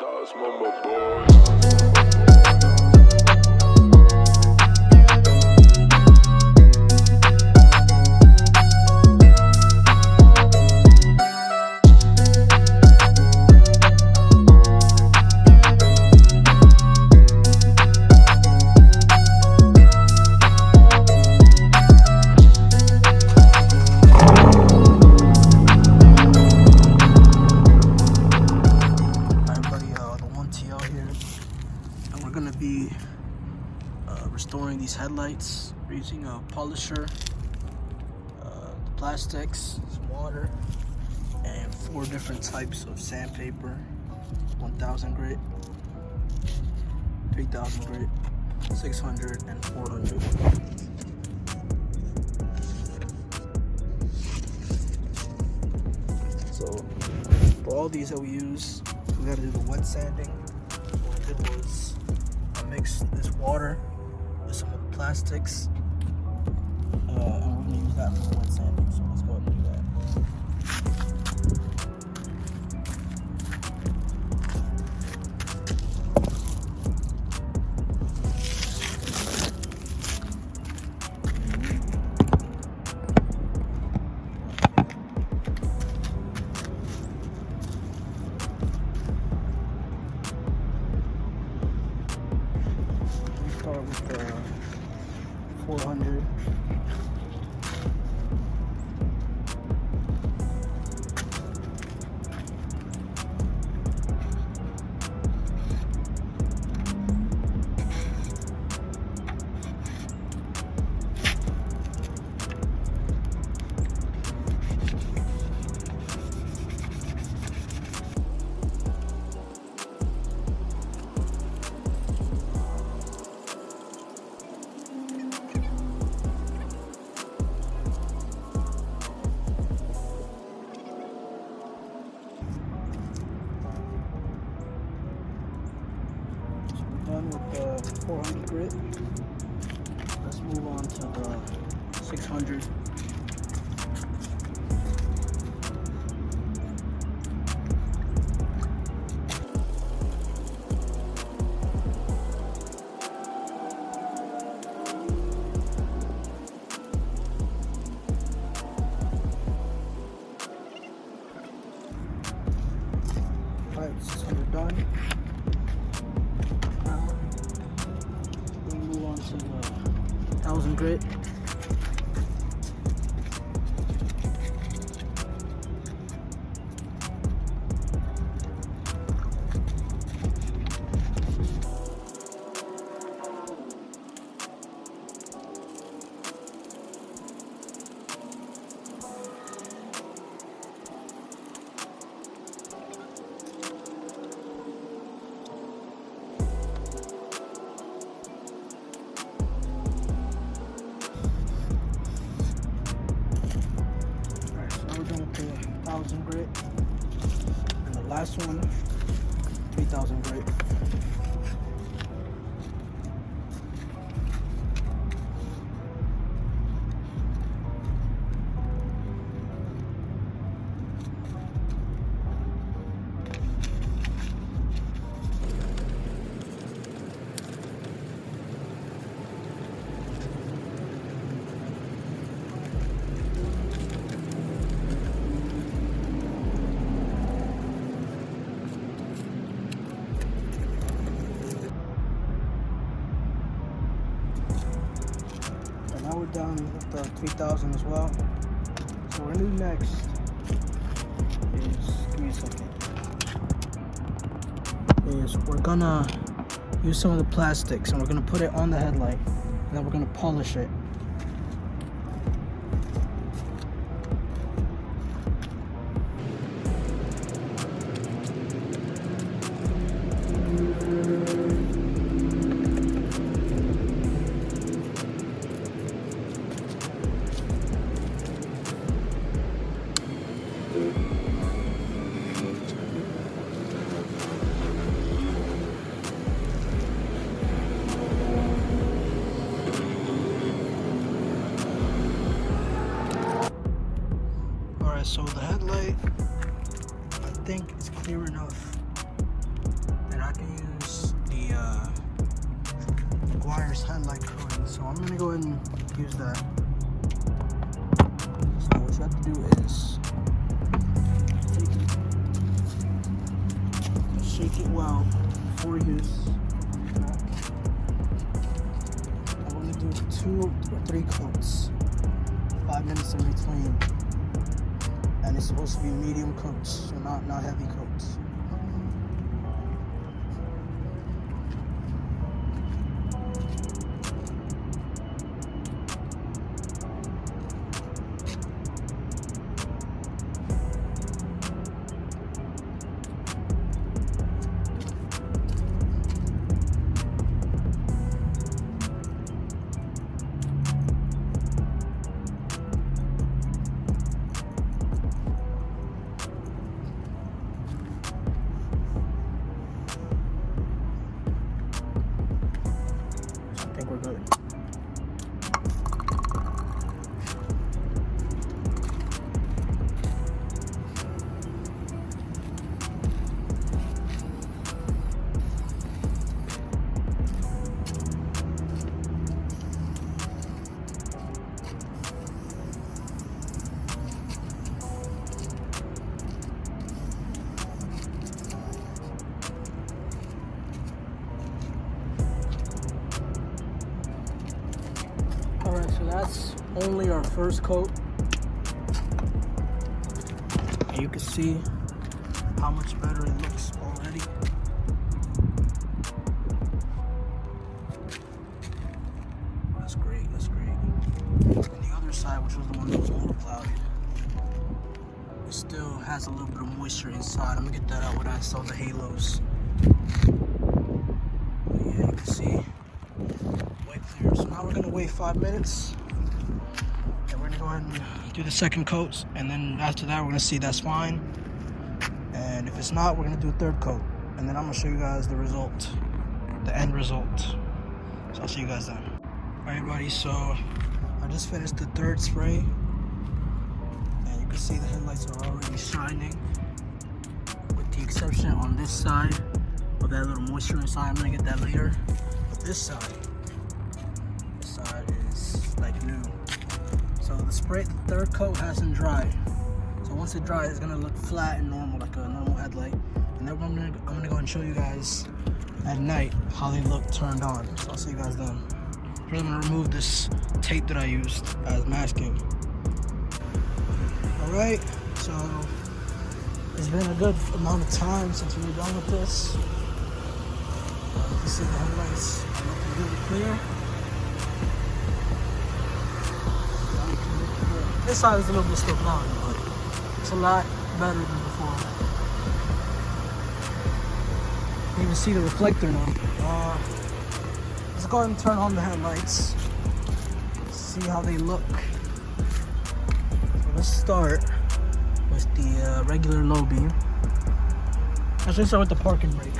That's mama boy. Restoring these headlights. We're using a polisher, the plastics, some water, and 4 different types of sandpaper: 1000 grit, 3000 grit, 600, and 400. So for all these that we use, we got to do the wet sanding. What I did was I mixed this water with some of the plastics, and we're going to use that for the wet sanding, so let's go ahead and do that. Start with the 400. Done with the 400 grit. Let's move on to the 600. Alright, 600 done. Move on to the 1000 grit. We're done with the 1000 grit, and the last one, 3000 grit. Now we're done with the 3000 as well. So what we're gonna do next is, give me a second, is we're gonna use some of the plastics and we're gonna put it on the headlight, and then we're gonna polish it. So the headlight, I think it's clear enough. can use the Meguiar's Headlight coating, so I'm gonna go ahead and use that. So what you have to do is shake it well before use. I'm gonna do 2 or 3 coats, 5 minutes in between, and it's supposed to be medium coats, so not heavy coats. I think we're good. Alright, so that's only our first coat. And you can see how much better it looks already. That's great, that's great. And the other side, which was the one that was more clouded, it still has a little bit of moisture inside. I'm gonna get that out when I saw the halos. Yeah, you can see. Clear. So now we're gonna wait 5 minutes and we're gonna go ahead and do the second coat, and then after that we're gonna see that's fine, and if it's not, we're gonna do a third coat, and then I'm gonna show you guys the result, the end result. So I'll see you guys then. Alright everybody, so I just finished the third spray, and you can see the headlights are already shining, with the exception on this side of that little moisture inside. I'm gonna get that later. But this side is like new. So the third coat hasn't dried. So once it dries, it's gonna look flat and normal, like a normal headlight. And then I'm gonna go ahead and show you guys at night how they look turned on. So I'll see you guys then. First, I'm gonna remove this tape that I used as masking. All right, so it's been a good amount of time since we were done with this. You can see the headlights are looking really clear. This side is a little bit still cloudy, but it's a lot better than before. You can even see the reflector now. Let's go ahead and turn on the headlights. See how they look. So let's start with the regular low beam. Actually, start with the parking brake.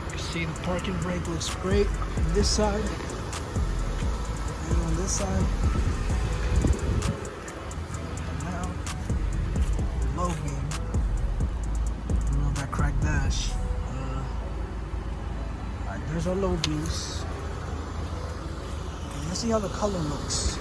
You can see the parking brake looks great on this side. On this side, and now low beam. Remove that cracked dash. Alright, there's our low beams. And let's see how the color looks.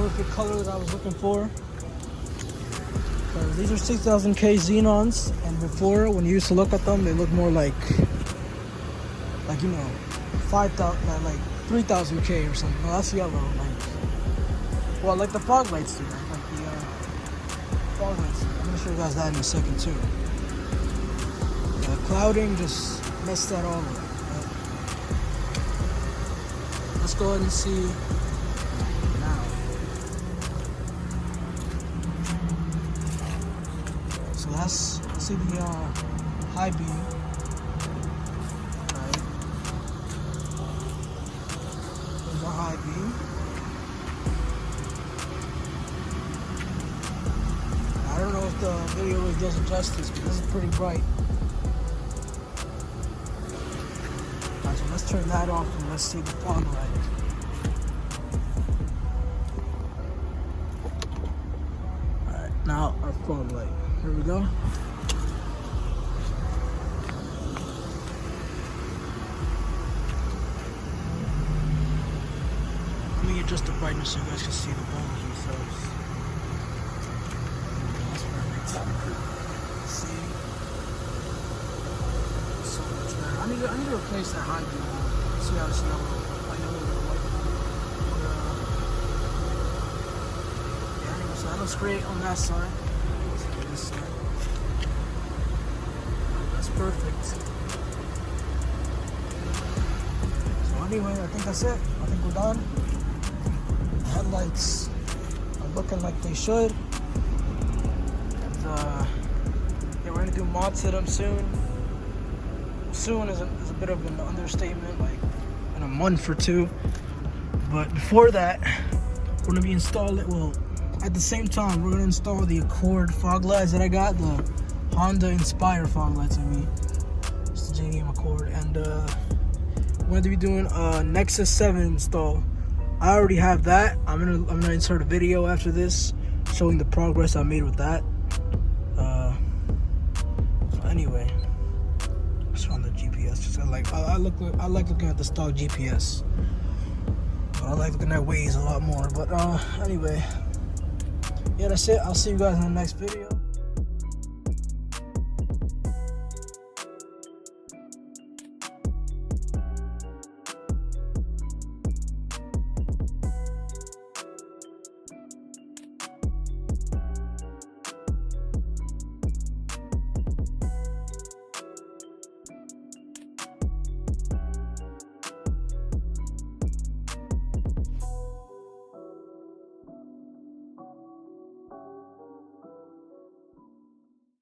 Perfect color that I was looking for. Because these are 6000K xenons, and before, when you used to look at them, they look more like you know, 5,000, like 3000K or something. No, that's yellow. Well, like the fog lights do, right? Like the fog lights do. I'm gonna show you guys that in a second too. The clouding just messed that all up. Right? Let's go ahead and see. Let's see the high beam. Right. There's our high beam. I don't know if the video really does it justice, but this is pretty bright. So let's turn that off and let's see the fog light. Alright, now our fog light. Here we go. Let me adjust the brightness so you guys can see the bones themselves. That's perfect. See? So much better. I need to replace that high beam. See how it's yellow. I know a little white. Yeah, anyway, so that looks great on that side. Let's see this side. That's perfect. So anyway, I think that's it. I think we're done. The headlights are looking like they should. And yeah, we're gonna do mods to them soon. Soon is a bit of an understatement, like in a month or two. But before that, we're gonna be installing. Well, at the same time, we're gonna install the Accord fog lights that I got, the Honda Inspire fog lights. I mean, it's the JDM Accord, and we're gonna be doing a Nexus 7 install. I already have that. I'm gonna insert a video after this showing the progress I made with that. So anyway, just on the GPS. Just I like looking at the stock GPS, but I like looking at Waze a lot more. But anyway, yeah, that's it. I'll see you guys in the next video.